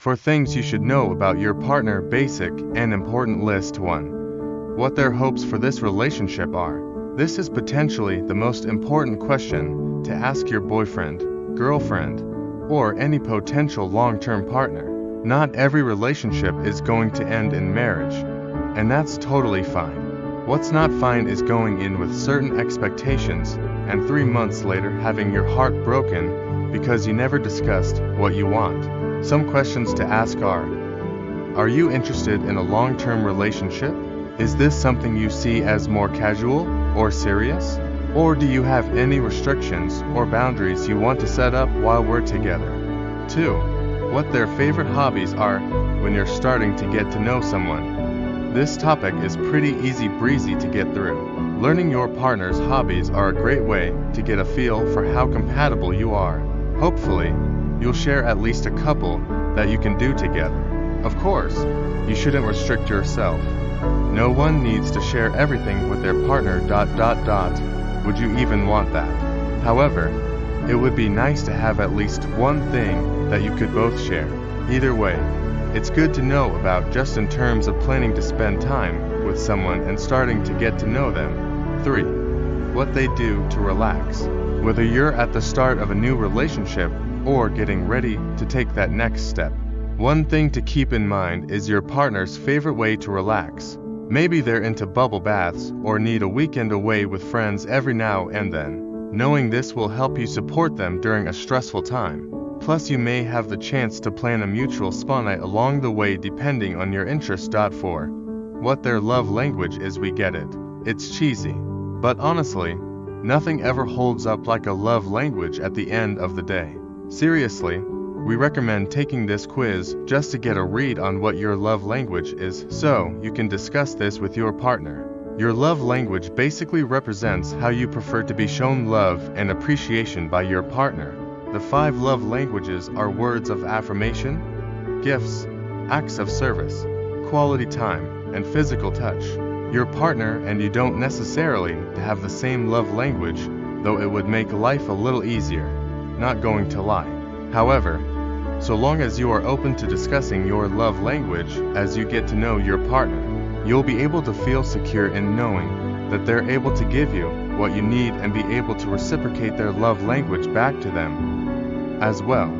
For things you should know about your partner, basic and important list. 1. What their hopes for this relationship are. This is potentially the most important question to ask your boyfriend, girlfriend, or any potential long-term partner. Not every relationship is going to end in marriage, and that's totally fine. What's not fine is going in with certain expectations and 3 months later having your heart broken because you never discussed what you want. Some questions to ask are you interested in a long-term relationship? Is this something you see as more casual or serious? Or do you have any restrictions or boundaries you want to set up while we're together? 2. What their favorite hobbies are when you're starting to get to know someone. This topic is pretty easy breezy to get through. Learning your partner's hobbies are a great way to get a feel for how compatible you are. Hopefully, you'll share at least a couple that you can do together. Of course, you shouldn't restrict yourself. No one needs to share everything with their partner. Would you even want that? However, it would be nice to have at least one thing that you could both share. Either way, it's good to know about just in terms of planning to spend time with someone and starting to get to know them. 3. What they do to relax. Whether you're at the start of a new relationship or getting ready to take that next step, one thing to keep in mind is your partner's favorite way to relax. Maybe they're into bubble baths or need a weekend away with friends every now and then. Knowing this will help you support them during a stressful time. Plus, you may have the chance to plan a mutual spa night along the way depending on your interest. 4. What their love language is. We get it. It's cheesy. But honestly, nothing ever holds up like a love language at the end of the day. Seriously, we recommend taking this quiz just to get a read on what your love language is so you can discuss this with your partner. Your love language basically represents how you prefer to be shown love and appreciation by your partner. The 5 love languages are words of affirmation, gifts, acts of service, quality time, and physical touch. Your partner and you don't necessarily have the same love language, though it would make life a little easier. Not going to lie. However, so long as you are open to discussing your love language as you get to know your partner, you'll be able to feel secure in knowing that they're able to give you what you need and be able to reciprocate their love language back to them as well.